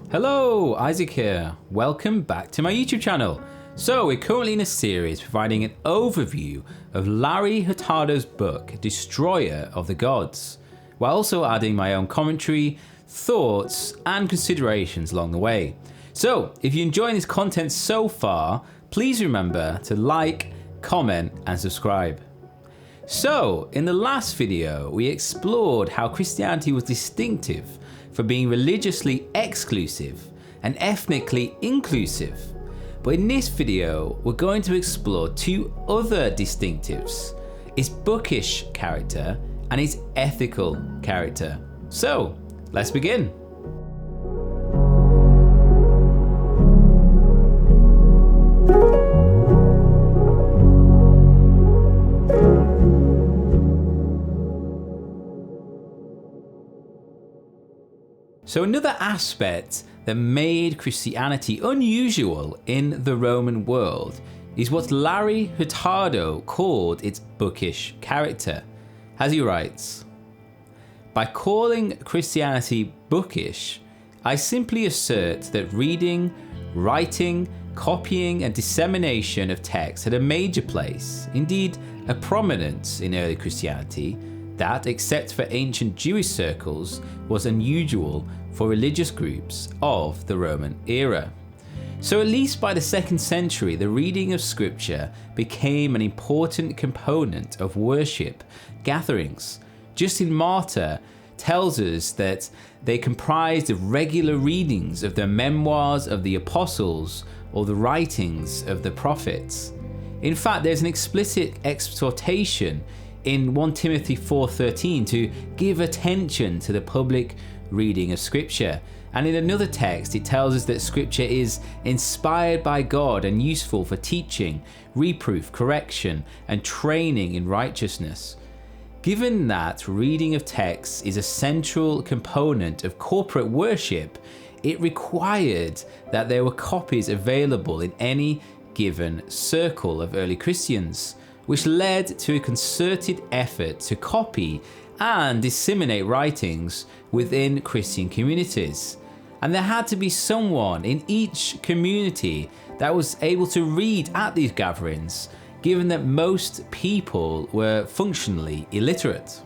Hello, Isaac here. Welcome back to my YouTube channel. So we're currently in a series providing an overview of Larry Hurtado's book, Destroyer of the Gods, while also adding my own commentary, thoughts, and considerations along the way. So if you're enjoying this content so far, please remember to like, comment, and subscribe. So in the last video, we explored how Christianity was distinctive for being religiously exclusive and ethnically inclusive. But in this video, we're going to explore two other distinctives, its bookish character and its ethical character. So let's begin. So another aspect that made Christianity unusual in the Roman world is what Larry Hurtado called its bookish character. As he writes, "By calling Christianity bookish, I simply assert that reading, writing, copying and dissemination of text had a major place, indeed a prominence in early Christianity that, except for ancient Jewish circles, was unusual for religious groups of the Roman era. So at least by the 2nd century, the reading of scripture became an important component of worship gatherings. Justin Martyr tells us that they comprised of regular readings of the memoirs of the apostles or the writings of the prophets. In fact, there's an explicit exhortation in 1 Timothy 4:13 to give attention to the public reading of scripture. And in another text, it tells us that scripture is inspired by God and useful for teaching, reproof, correction, and training in righteousness. Given that reading of texts is a central component of corporate worship, it required that there were copies available in any given circle of early Christians, which led to a concerted effort to copy and disseminate writings within Christian communities. And there had to be someone in each community that was able to read at these gatherings, given that most people were functionally illiterate.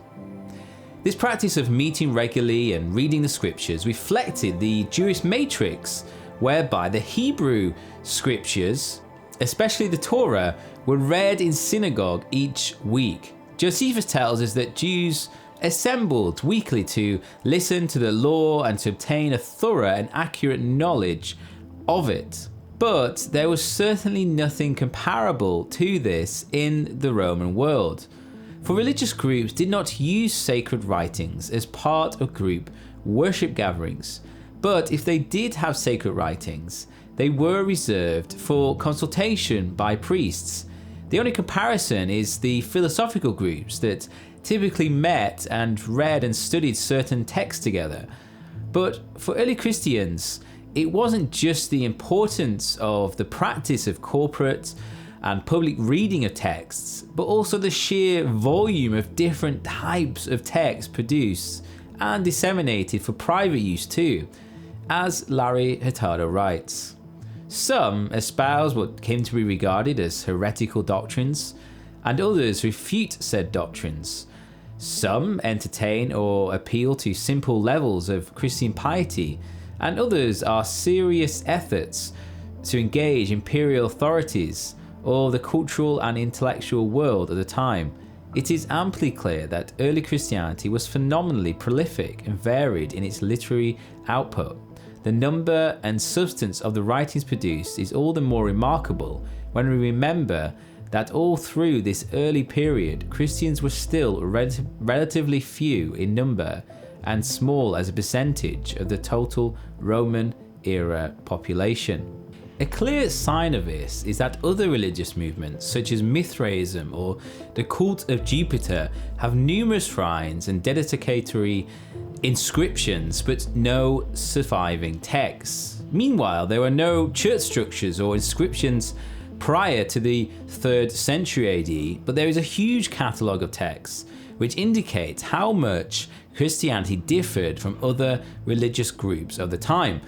This practice of meeting regularly and reading the scriptures reflected the Jewish matrix, whereby the Hebrew scriptures, especially the Torah, were read in synagogue each week. Josephus tells us that Jews assembled weekly to listen to the law and to obtain a thorough and accurate knowledge of it. But there was certainly nothing comparable to this in the Roman world, for religious groups did not use sacred writings as part of group worship gatherings. But if they did have sacred writings, they were reserved for consultation by priests. The only comparison is the philosophical groups that typically met and read and studied certain texts together. But for early Christians, it wasn't just the importance of the practice of corporate and public reading of texts, but also the sheer volume of different types of texts produced and disseminated for private use too, as Larry Hurtado writes. Some espouse what came to be regarded as heretical doctrines, and others refute said doctrines. Some entertain or appeal to simple levels of Christian piety, and others are serious efforts to engage imperial authorities or the cultural and intellectual world at the time. It is amply clear that early Christianity was phenomenally prolific and varied in its literary output. The number and substance of the writings produced is all the more remarkable when we remember that all through this early period, Christians were still relatively few in number and small as a percentage of the total Roman era population. A clear sign of this is that other religious movements, such as Mithraism or the cult of Jupiter, have numerous shrines and dedicatory inscriptions, but no surviving texts. Meanwhile, there were no church structures or inscriptions prior to the 3rd century AD, but there is a huge catalogue of texts which indicates how much Christianity differed from other religious groups of the time.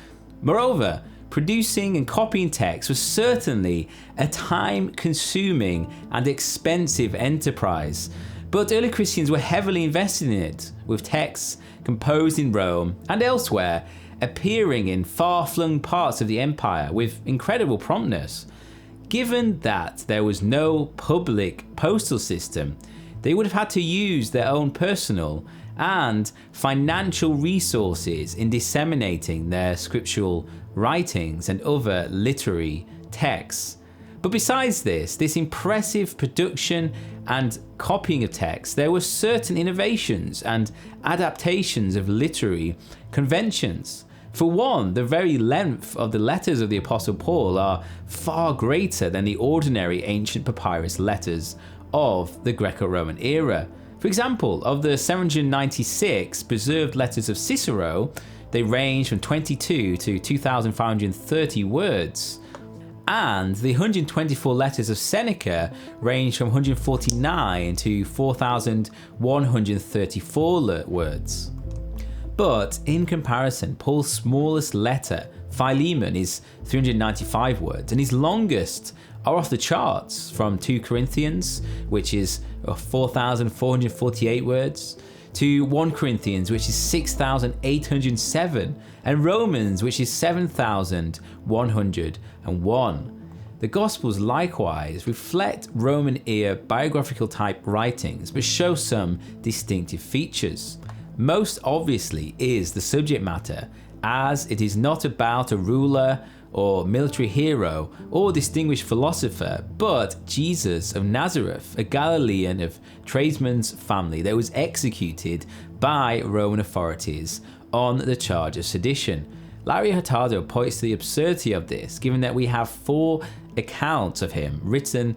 Moreover, producing and copying text was certainly a time-consuming and expensive enterprise, but early Christians were heavily invested in it, with texts composed in Rome and elsewhere appearing in far-flung parts of the empire with incredible promptness. Given that there was no public postal system, they would have had to use their own personal and financial resources in disseminating their scriptural writings and other literary texts. But besides this impressive production and copying of text, there were certain innovations and adaptations of literary conventions. For one, the very length of the letters of the Apostle Paul are far greater than the ordinary ancient papyrus letters of the Greco-Roman era. For example, of the 796 preserved letters of Cicero, they range from 22 to 2,530 words. And the 124 letters of Seneca range from 149 to 4,134 words. But in comparison, Paul's smallest letter, Philemon, is 395 words, and his longest are off the charts, from 2 Corinthians, which is 4,448 words, to 1 Corinthians, which is 6,807, and Romans, which is 7,101. The Gospels likewise reflect Roman era biographical type writings, but show some distinctive features. Most obviously is the subject matter, as it is not about a ruler or military hero or distinguished philosopher, but Jesus of Nazareth, a Galilean of tradesman's family that was executed by Roman authorities on the charge of sedition. Larry Hurtado points to the absurdity of this, given that we have 4 accounts of him written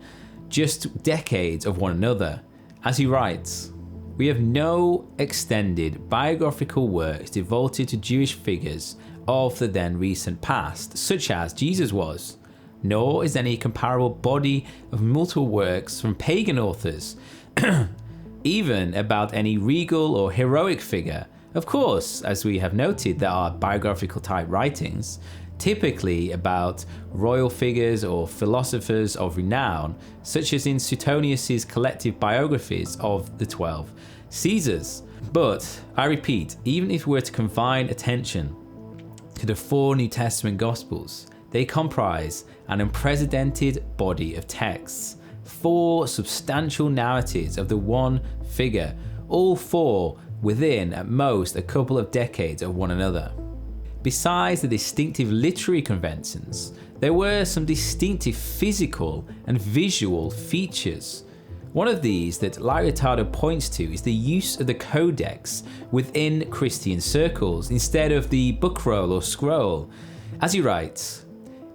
just decades of one another. As he writes, "We have no extended biographical works devoted to Jewish figures of the then recent past, such as Jesus was, nor is any comparable body of multiple works from pagan authors, even about any regal or heroic figure. Of course, as we have noted, there are biographical type writings, typically about royal figures or philosophers of renown, such as in Suetonius's collective biographies of the 12 Caesars. But, I repeat, even if we were to confine attention to the 4 New Testament Gospels, they comprise an unprecedented body of texts, 4 substantial narratives of the one figure, all 4 within at most a couple of decades of one another. Besides the distinctive literary conventions, there were some distinctive physical and visual features. One of these that Larry Hurtado points to is the use of the codex within Christian circles instead of the book roll or scroll. As he writes,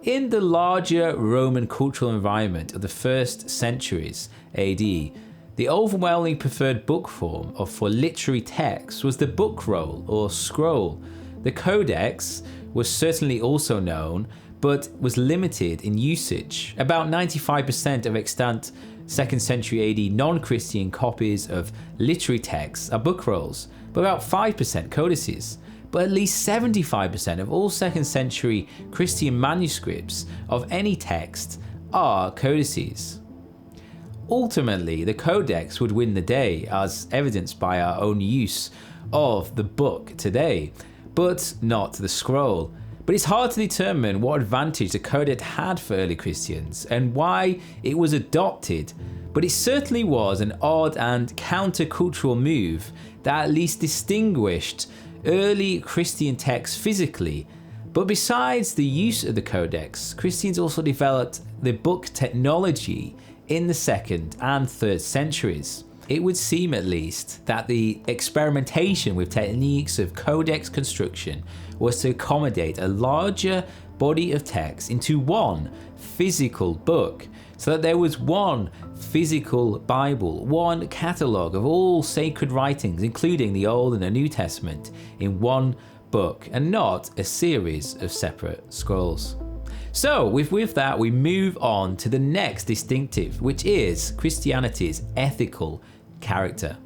"In the larger Roman cultural environment of the first centuries AD, the overwhelming preferred book form for literary text was the book roll or scroll. The codex was certainly also known, but was limited in usage. About 95% of extant 2nd century AD non-Christian copies of literary texts are book rolls, but about 5% codices. But at least 75% of all 2nd century Christian manuscripts of any text are codices." Ultimately, the codex would win the day, as evidenced by our own use of the book today, but not the scroll. But it's hard to determine what advantage the codex had for early Christians and why it was adopted, but it certainly was an odd and countercultural move that at least distinguished early Christian texts physically. But besides the use of the codex, Christians also developed the book technology in the 2nd and 3rd centuries. It would seem at least that the experimentation with techniques of codex construction was to accommodate a larger body of text into one physical book, so that there was one physical Bible, one catalogue of all sacred writings, including the Old and the New Testament, in one book, and not a series of separate scrolls. So with that, we move on to the next distinctive, which is Christianity's ethical character.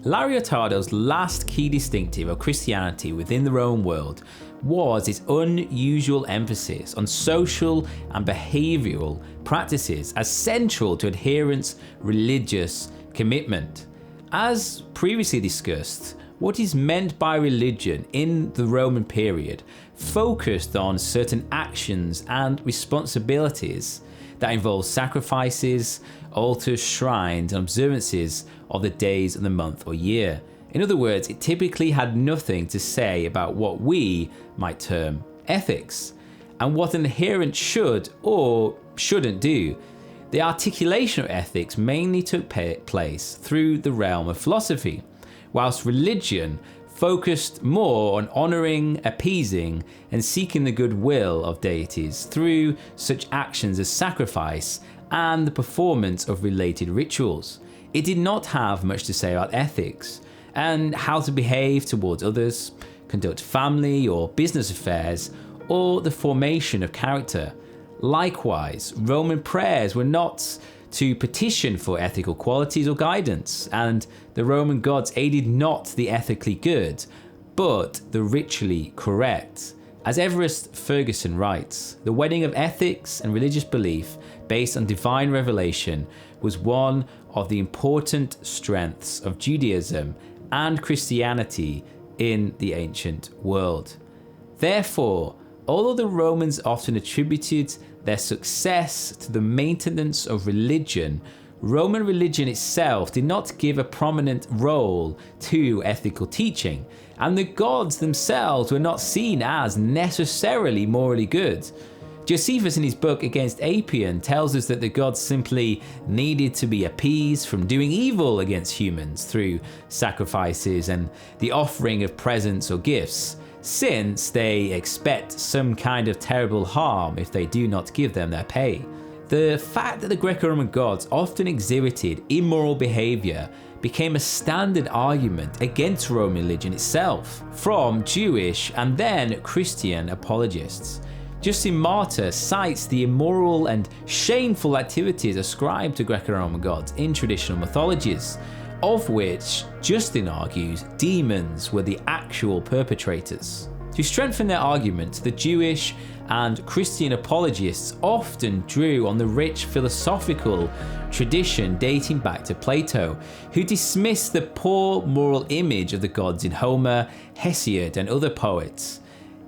Larry Hurtado's last key distinctive of Christianity within the Roman world was its unusual emphasis on social and behavioural practices as central to adherents' religious commitment. As previously discussed, what is meant by religion in the Roman period focused on certain actions and responsibilities that involve sacrifices, altars, shrines, and observances of the days of the month or year. In other words, it typically had nothing to say about what we might term ethics, and what an adherent should or shouldn't do. The articulation of ethics mainly took place through the realm of philosophy, whilst religion focused more on honouring, appeasing, and seeking the goodwill of deities through such actions as sacrifice and the performance of related rituals. It did not have much to say about ethics and how to behave towards others, conduct family or business affairs, or the formation of character. Likewise, Roman prayers were not to petition for ethical qualities or guidance, and the Roman gods aided not the ethically good, but the ritually correct. As Everest Ferguson writes, the wedding of ethics and religious belief based on divine revelation was one of the important strengths of Judaism and Christianity in the ancient world. Therefore, although the Romans often attributed their success to the maintenance of religion, Roman religion itself did not give a prominent role to ethical teaching, and the gods themselves were not seen as necessarily morally good. Josephus, in his book Against Apion, tells us that the gods simply needed to be appeased from doing evil against humans through sacrifices and the offering of presents or gifts, since they expect some kind of terrible harm if they do not give them their pay. The fact that the Greco-Roman gods often exhibited immoral behaviour became a standard argument against Roman religion itself from Jewish and then Christian apologists. Justin Martyr cites the immoral and shameful activities ascribed to Greco-Roman gods in traditional mythologies, of which Justin argues demons were the actual perpetrators. To strengthen their argument, the Jewish and Christian apologists often drew on the rich philosophical tradition dating back to Plato, who dismissed the poor moral image of the gods in Homer, Hesiod, and other poets.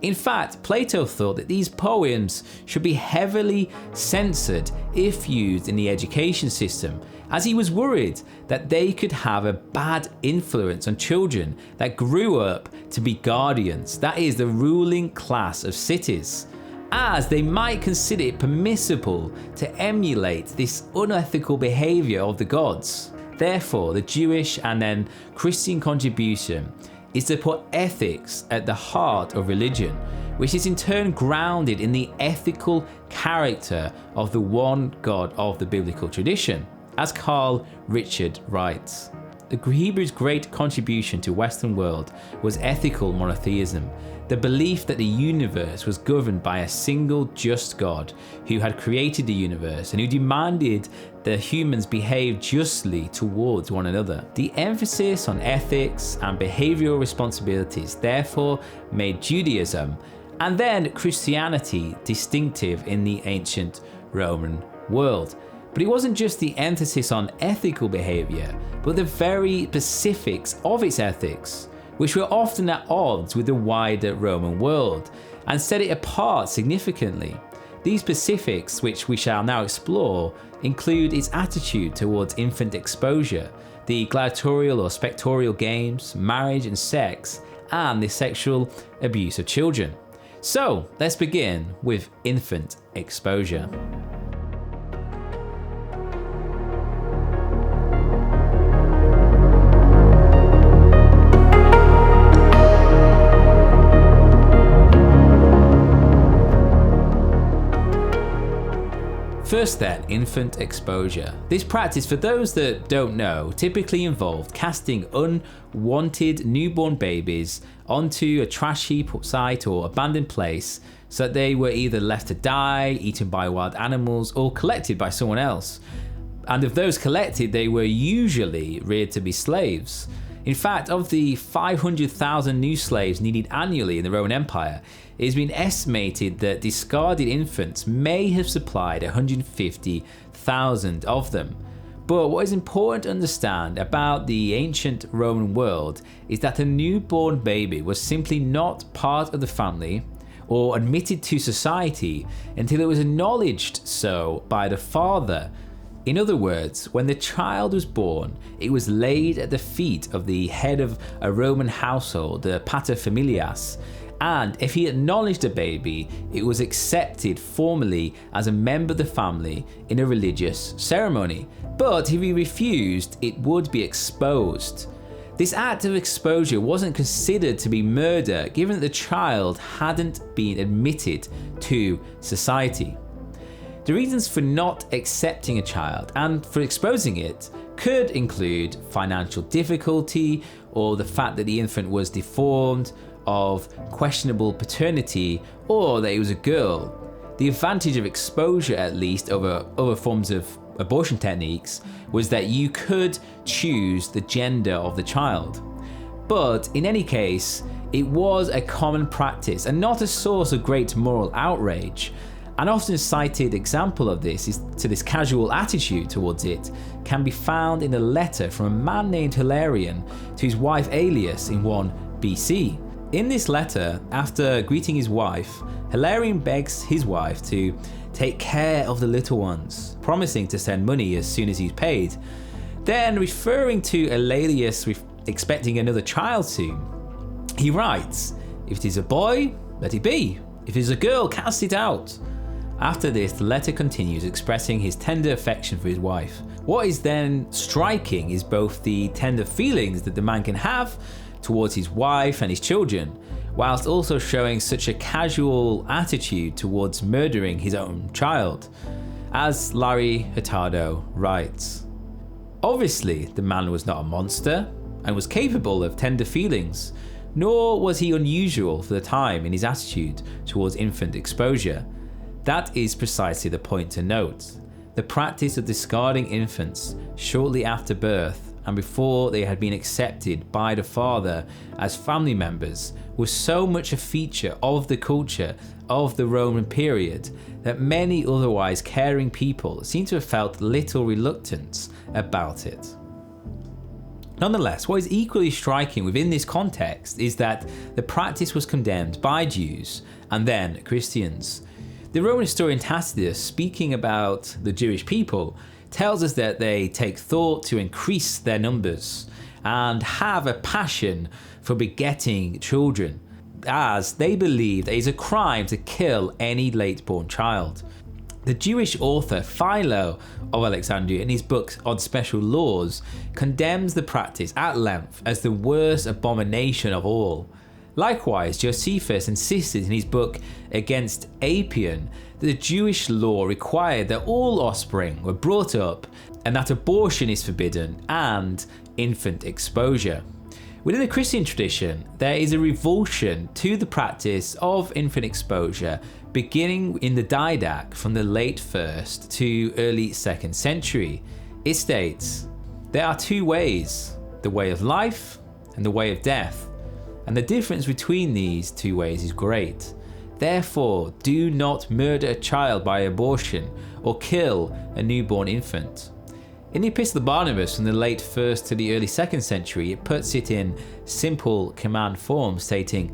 In fact, Plato thought that these poems should be heavily censored if used in the education system, as he was worried that they could have a bad influence on children that grew up to be guardians, that is, the ruling class of cities, as they might consider it permissible to emulate this unethical behaviour of the gods. Therefore, the Jewish and then Christian contribution is to put ethics at the heart of religion, which is in turn grounded in the ethical character of the one God of the biblical tradition. As Carl Richard writes, the Hebrews' great contribution to Western world was ethical monotheism, the belief that the universe was governed by a single just God who had created the universe and who demanded that humans behave justly towards one another. The emphasis on ethics and behavioral responsibilities therefore made Judaism and then Christianity distinctive in the ancient Roman world. But it wasn't just the emphasis on ethical behavior, but the very specifics of its ethics, which were often at odds with the wider Roman world, and set it apart significantly. These specifics, which we shall now explore, include its attitude towards infant exposure, the gladiatorial or spectatorial games, marriage and sex, and the sexual abuse of children. So, let's begin with infant exposure. First then, infant exposure. This practice, for those that don't know, typically involved casting unwanted newborn babies onto a trash heap site or abandoned place so that they were either left to die, eaten by wild animals, or collected by someone else. And of those collected, they were usually reared to be slaves. In fact, of the 500,000 new slaves needed annually in the Roman Empire, it has been estimated that discarded infants may have supplied 150,000 of them. But what is important to understand about the ancient Roman world is that a newborn baby was simply not part of the family or admitted to society until it was acknowledged so by the father. In other words, when the child was born, it was laid at the feet of the head of a Roman household, the paterfamilias, and if he acknowledged the baby, it was accepted formally as a member of the family in a religious ceremony. But if he refused, it would be exposed. This act of exposure wasn't considered to be murder, given that the child hadn't been admitted to society. The reasons for not accepting a child and for exposing it could include financial difficulty, or the fact that the infant was deformed, of questionable paternity, or that it was a girl. The advantage of exposure, at least over other forms of abortion techniques, was that you could choose the gender of the child. But in any case, it was a common practice and not a source of great moral outrage. An often cited example of this casual attitude towards it can be found in a letter from a man named Hilarion to his wife Aelius in 1 BC. In this letter, after greeting his wife, Hilarion begs his wife to take care of the little ones, promising to send money as soon as he's paid. Then, referring to Aelius expecting another child soon, he writes, "If it is a boy, let it be. If it is a girl, cast it out." After this, the letter continues expressing his tender affection for his wife. What is then striking is both the tender feelings that the man can have towards his wife and his children, whilst also showing such a casual attitude towards murdering his own child. As Larry Hurtado writes, "Obviously, the man was not a monster and was capable of tender feelings, nor was he unusual for the time in his attitude towards infant exposure. That is precisely the point to note. The practice of discarding infants shortly after birth and before they had been accepted by the father as family members was so much a feature of the culture of the Roman period that many otherwise caring people seem to have felt little reluctance about it." Nonetheless, what is equally striking within this context is that the practice was condemned by Jews and then Christians. The Roman historian Tacitus, speaking about the Jewish people, tells us that they take thought to increase their numbers and have a passion for begetting children, as they believe it is a crime to kill any late-born child. The Jewish author Philo of Alexandria, in his book on special laws, condemns the practice at length as the worst abomination of all. Likewise, Josephus insisted in his book Against Apion that the Jewish law required that all offspring were brought up and that abortion is forbidden and infant exposure. Within the Christian tradition, there is a revulsion to the practice of infant exposure beginning in the Didache from the late 1st to early 2nd century. It states, "There are two ways, the way of life and the way of death, and the difference between these two ways is great. Therefore, do not murder a child by abortion or kill a newborn infant." In the Epistle of Barnabas from the late 1st to the early 2nd century, it puts it in simple command form, stating,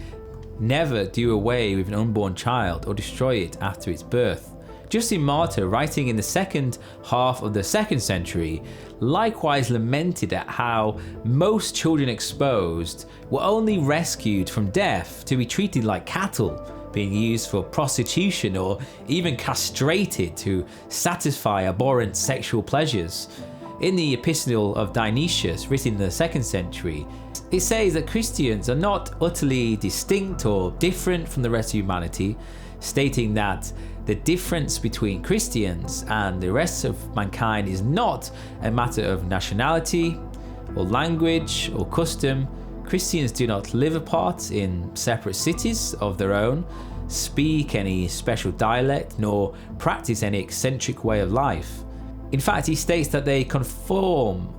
"Never do away with an unborn child or destroy it after its birth." Justin Martyr, writing in the second half of the 2nd century, likewise lamented at how most children exposed were only rescued from death to be treated like cattle, being used for prostitution or even castrated to satisfy abhorrent sexual pleasures. In the Epistle of Dionysius, written in the 2nd century, it says that Christians are not utterly distinct or different from the rest of humanity, stating that the difference between Christians and the rest of mankind is not a matter of nationality or language or custom. Christians do not live apart in separate cities of their own, speak any special dialect, nor practice any eccentric way of life. In fact, he states that they conform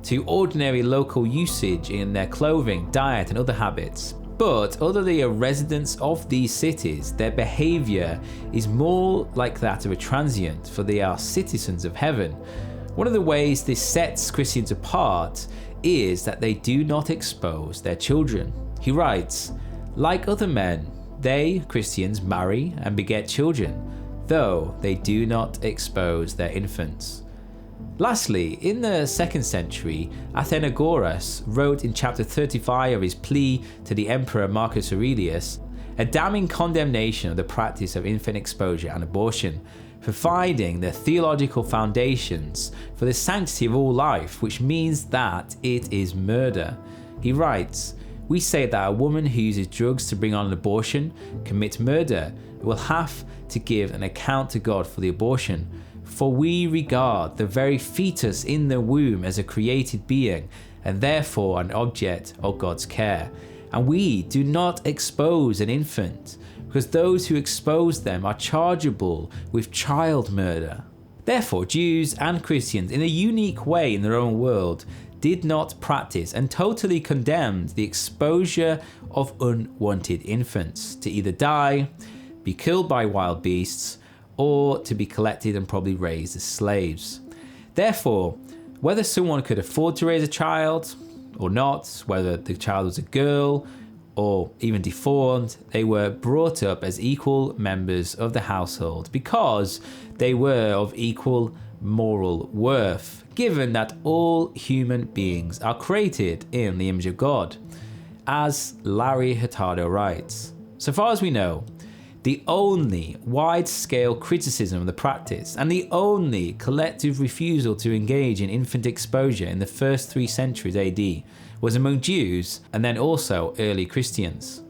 to ordinary local usage in their clothing, diet, and other habits. But other than the residents of these cities, their behaviour is more like that of a transient, for they are citizens of heaven. One of the ways this sets Christians apart is that they do not expose their children. He writes, "Like other men, they, Christians, marry and beget children, though they do not expose their infants." Lastly, in the 2nd century, Athenagoras wrote in chapter 35 of his plea to the Emperor Marcus Aurelius a damning condemnation of the practice of infant exposure and abortion, providing the theological foundations for the sanctity of all life, which means that it is murder. He writes, "We say that a woman who uses drugs to bring on an abortion commits murder and will have to give an account to God for the abortion. For we regard the very fetus in the womb as a created being and therefore an object of God's care. And we do not expose an infant, because those who expose them are chargeable with child murder." Therefore, Jews and Christians, in a unique way in their own world, did not practice and totally condemned the exposure of unwanted infants to either die, be killed by wild beasts, or to be collected and probably raised as slaves. Therefore, whether someone could afford to raise a child or not, whether the child was a girl or even deformed, they were brought up as equal members of the household because they were of equal moral worth, given that all human beings are created in the image of God. As Larry Hurtado writes, "So far as we know, the only wide-scale criticism of the practice and the only collective refusal to engage in infant exposure in the first 3 centuries AD was among Jews and then also early Christians.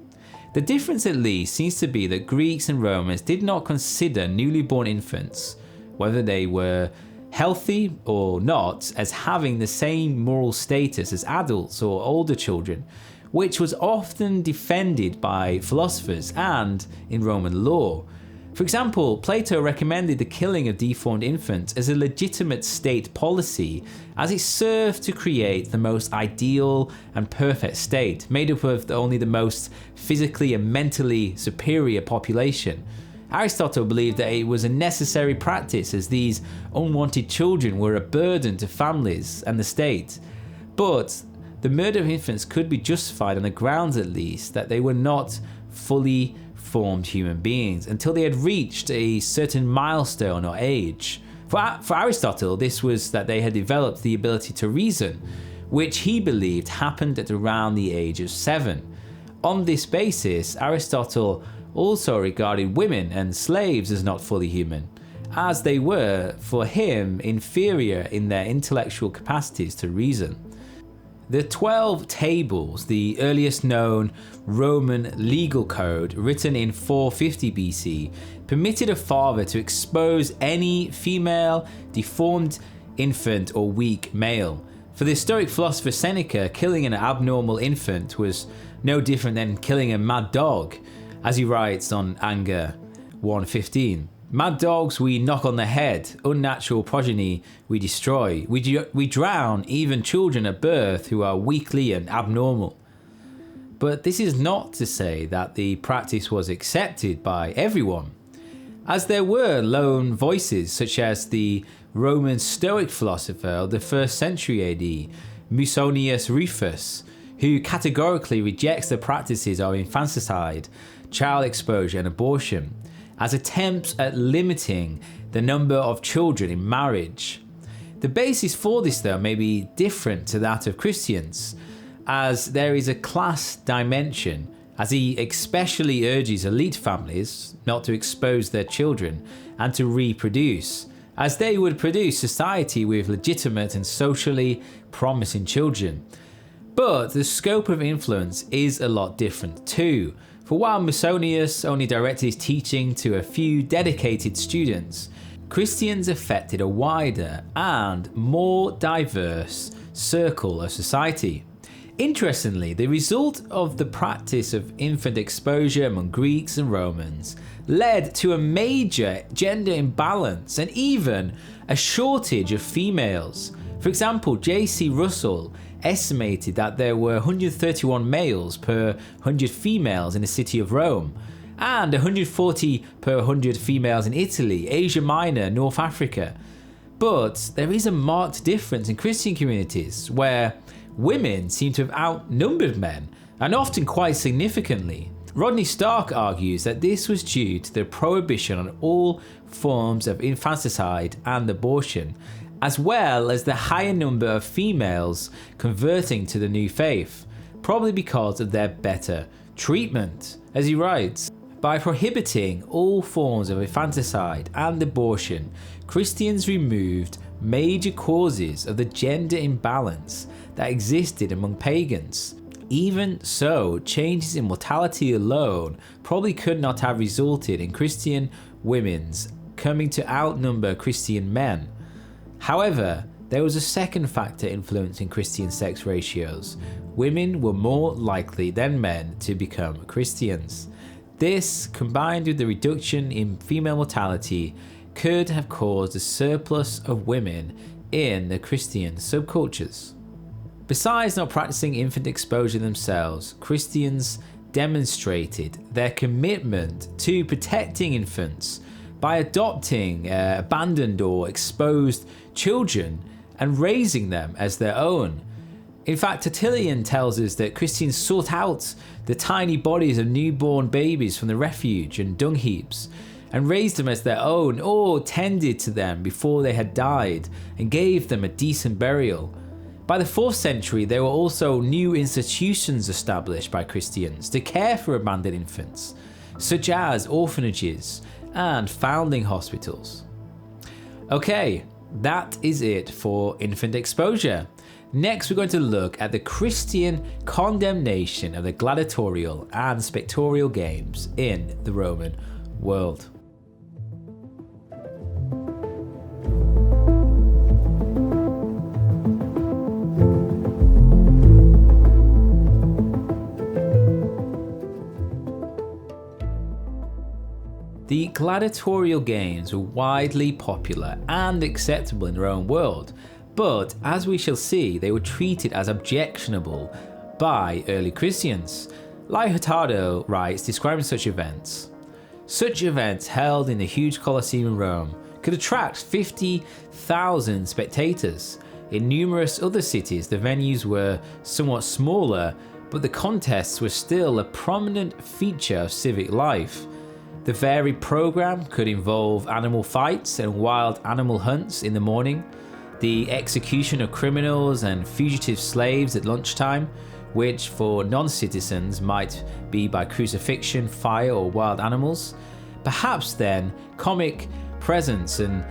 The difference at least seems to be that Greeks and Romans did not consider newly born infants, whether they were healthy or not, as having the same moral status as adults or older children, which was often defended by philosophers and in Roman law. For example, Plato recommended the killing of deformed infants as a legitimate state policy, as it served to create the most ideal and perfect state, made up of only the most physically and mentally superior population. Aristotle believed that it was a necessary practice, as these unwanted children were a burden to families and the state. But the murder of infants could be justified on the grounds, at least, that they were not fully formed human beings until they had reached a certain milestone or age. For Aristotle, this was that they had developed the ability to reason, which he believed happened at around the age of 7. On this basis, Aristotle also regarded women and slaves as not fully human, as they were, for him, inferior in their intellectual capacities to reason. The 12 Tables, the earliest known Roman legal code written in 450 BC, permitted a father to expose any female, deformed infant or weak male. For the Stoic philosopher Seneca, killing an abnormal infant was no different than killing a mad dog, as he writes on Anger 1:15. "Mad dogs we knock on the head, unnatural progeny we destroy. We drown even children at birth who are weakly and abnormal." But this is not to say that the practice was accepted by everyone, as there were lone voices such as the Roman Stoic philosopher of the 1st century AD, Musonius Rufus, who categorically rejects the practices of infanticide, child exposure and abortion as attempts at limiting the number of children in marriage. The basis for this, though, may be different to that of Christians, as there is a class dimension, as he especially urges elite families not to expose their children and to reproduce, as they would produce society with legitimate and socially promising children. But the scope of influence is a lot different too. For while Musonius only directed his teaching to a few dedicated students, Christians affected a wider and more diverse circle of society. Interestingly, the result of the practice of infant exposure among Greeks and Romans led to a major gender imbalance and even a shortage of females. For example, J.C. Russell estimated that there were 131 males per 100 females in the city of Rome, and 140 per 100 females in Italy, Asia Minor, North Africa. But there is a marked difference in Christian communities, where women seem to have outnumbered men, and often quite significantly. Rodney Stark argues that this was due to the prohibition on all forms of infanticide and abortion, as well as the higher number of females converting to the new faith, probably because of their better treatment. As he writes, by prohibiting all forms of infanticide and abortion, Christians removed major causes of the gender imbalance that existed among pagans. Even so, changes in mortality alone probably could not have resulted in Christian women's coming to outnumber Christian men. However, there was a second factor influencing Christian sex ratios. Women were more likely than men to become Christians. This, combined with the reduction in female mortality, could have caused a surplus of women in the Christian subcultures. Besides not practicing infant exposure themselves, Christians demonstrated their commitment to protecting infants by adopting abandoned or exposed children and raising them as their own. In fact, Tertullian tells us that Christians sought out the tiny bodies of newborn babies from the refuge and dung heaps and raised them as their own, or tended to them before they had died and gave them a decent burial. By the 4th century, there were also new institutions established by Christians to care for abandoned infants, such as orphanages and foundling hospitals. Okay, that is it for infant exposure. Next, we're going to look at the Christian condemnation of the gladiatorial and spectatorial games in the Roman world. The gladiatorial games were widely popular and acceptable in the Roman world, but as we shall see, they were treated as objectionable by early Christians. Larry Hurtado writes describing such events. Such events held in the huge Colosseum in Rome could attract 50,000 spectators. In numerous other cities, the venues were somewhat smaller, but the contests were still a prominent feature of civic life. The varied program could involve animal fights and wild animal hunts in the morning, the execution of criminals and fugitive slaves at lunchtime, which for non-citizens might be by crucifixion, fire, or wild animals. Perhaps then comic presents and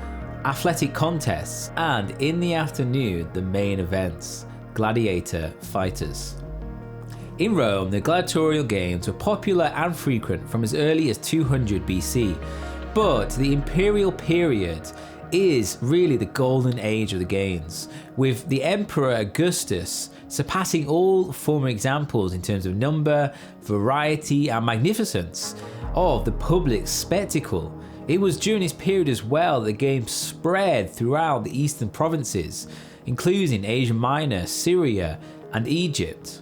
athletic contests, and in the afternoon the main events, gladiator fighters. In Rome, the gladiatorial games were popular and frequent from as early as 200 BC, but the imperial period is really the golden age of the games, with the Emperor Augustus surpassing all former examples in terms of number, variety, and magnificence of the public spectacle. It was during this period as well that the games spread throughout the eastern provinces, including Asia Minor, Syria, and Egypt.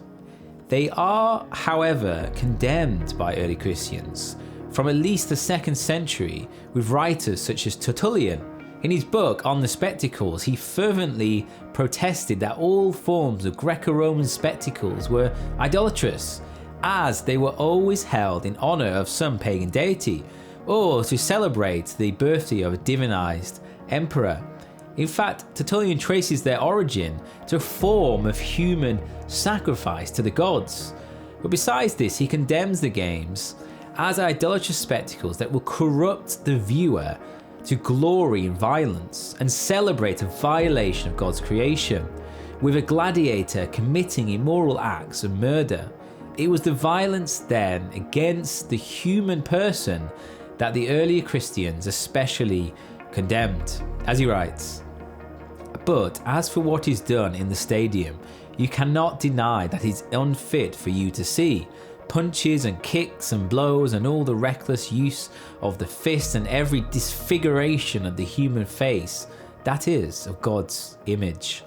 They are, however, condemned by early Christians from at least the 2nd century, with writers such as Tertullian. In his book On the Spectacles, he fervently protested that all forms of Greco-Roman spectacles were idolatrous, as they were always held in honour of some pagan deity, or to celebrate the birthday of a divinized emperor. In fact, Tertullian traces their origin to a form of human sacrifice to the gods. But besides this, he condemns the games as idolatrous spectacles that will corrupt the viewer to glory in violence and celebrate a violation of God's creation, with a gladiator committing immoral acts of murder. It was the violence then against the human person that the earlier Christians especially condemned. As he writes, "But as for what is done in the stadium, you cannot deny that it is unfit for you to see. Punches and kicks and blows and all the reckless use of the fist and every disfiguration of the human face, that is, of God's image."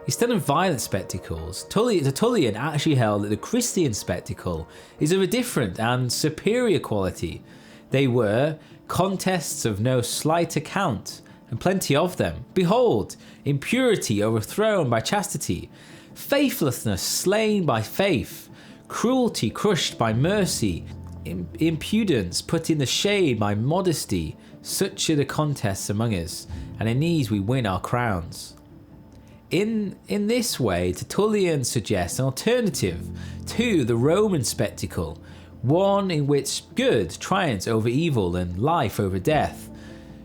Instead of violent spectacles, Tertullian actually held that the Christian spectacle is of a different and superior quality. They were contests of no slight account, and plenty of them. Behold, impurity overthrown by chastity, faithlessness slain by faith, cruelty crushed by mercy, impudence put in the shade by modesty. Such are the contests among us, and in these we win our crowns. In this way, Tertullian suggests an alternative to the Roman spectacle, one in which good triumphs over evil and life over death.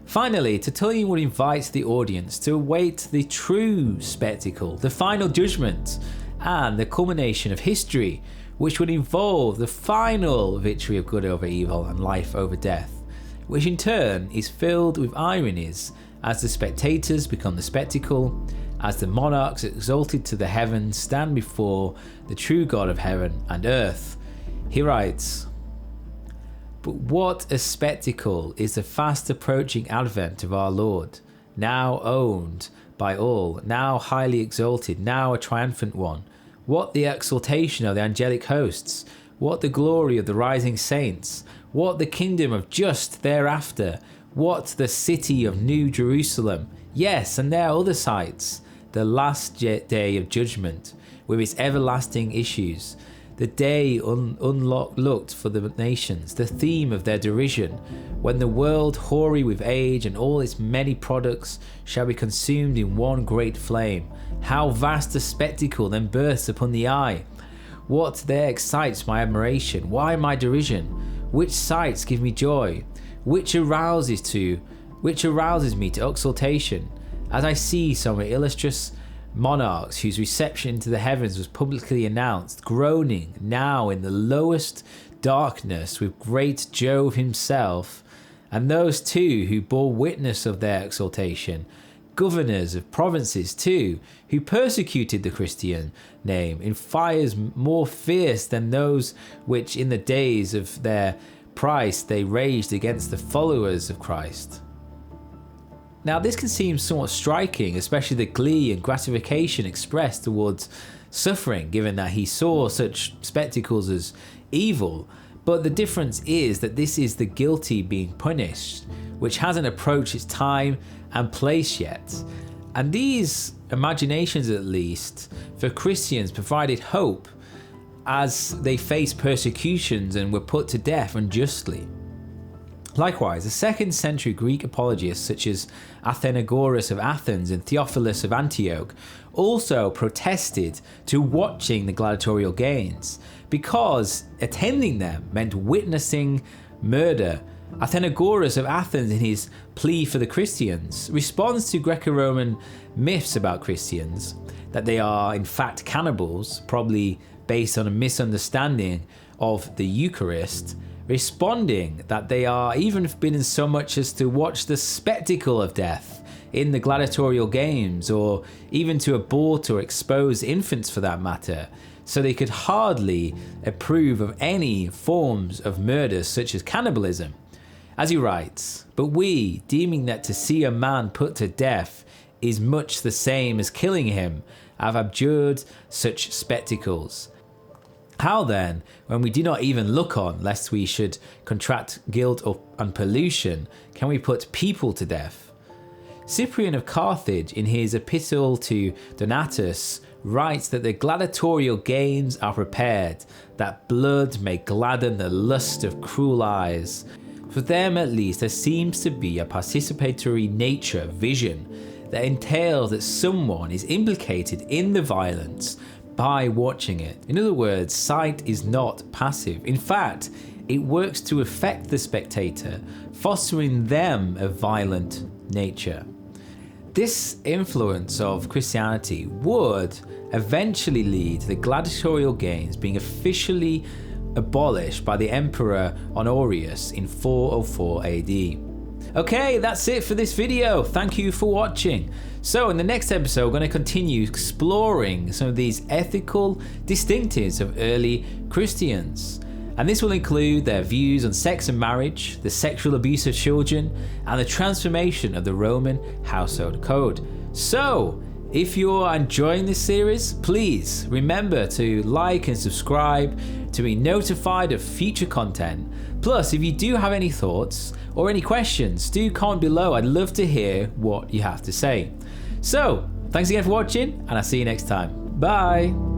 Finally, Tertullian would invite the audience to await the true spectacle, the final judgment, and the culmination of history, which would involve the final victory of good over evil and life over death, which in turn is filled with ironies as the spectators become the spectacle, as the monarchs exalted to the heavens stand before the true God of heaven and earth. He writes, "But what a spectacle is the fast approaching advent of our Lord, now owned by all, now highly exalted, now a triumphant one. What the exaltation of the angelic hosts, what the glory of the rising saints, what the kingdom of just thereafter, what the city of New Jerusalem, yes, and there are other sights, the last day of judgment, with its everlasting issues, the day unlooked for the nations, the theme of their derision, when the world, hoary with age and all its many products, shall be consumed in one great flame. How vast a spectacle then bursts upon the eye! What there excites my admiration? Why my derision? Which sights give me joy? Which arouses me to exultation? As I see some illustrious monarchs whose reception into the heavens was publicly announced, groaning now in the lowest darkness with great Jove himself, and those too who bore witness of their exaltation, governors of provinces too, who persecuted the Christian name in fires more fierce than those which in the days of their price they raged against the followers of Christ." Now this can seem somewhat striking, especially the glee and gratification expressed towards suffering, given that he saw such spectacles as evil, but the difference is that this is the guilty being punished, which hasn't approached its time and place yet. And these imaginations, at least, for Christians provided hope as they faced persecutions and were put to death unjustly. Likewise, the 2nd century Greek apologists such as Athenagoras of Athens and Theophilus of Antioch also protested to watching the gladiatorial games, because attending them meant witnessing murder. Athenagoras of Athens, in his plea for the Christians, responds to Greco-Roman myths about Christians, that they are in fact cannibals, probably based on a misunderstanding of the Eucharist, responding that they are even forbidden so much as to watch the spectacle of death in the gladiatorial games, or even to abort or expose infants for that matter, so they could hardly approve of any forms of murder such as cannibalism. As he writes, "But we, deeming that to see a man put to death is much the same as killing him, have abjured such spectacles. How then, when we do not even look on, lest we should contract guilt and pollution, can we put people to death?" Cyprian of Carthage, in his epistle to Donatus, writes that the gladiatorial games are prepared, that blood may gladden the lust of cruel eyes. For them at least there seems to be a participatory nature vision that entails that someone is implicated in the violence by watching it. In other words, sight is not passive. In fact, it works to affect the spectator, fostering them a violent nature. This influence of Christianity would eventually lead to the gladiatorial games being officially abolished by the Emperor Honorius in 404 AD. Okay, that's it for this video. Thank you for watching. So in the next episode, we're going to continue exploring some of these ethical distinctives of early Christians. And this will include their views on sex and marriage, the sexual abuse of children, and the transformation of the Roman household code. So, If you're enjoying this series, please remember to like and subscribe to be notified of future content. Plus, if you do have any thoughts or any questions, do comment below. I'd love to hear what you have to say. So, thanks again for watching, and I'll see you next time. Bye!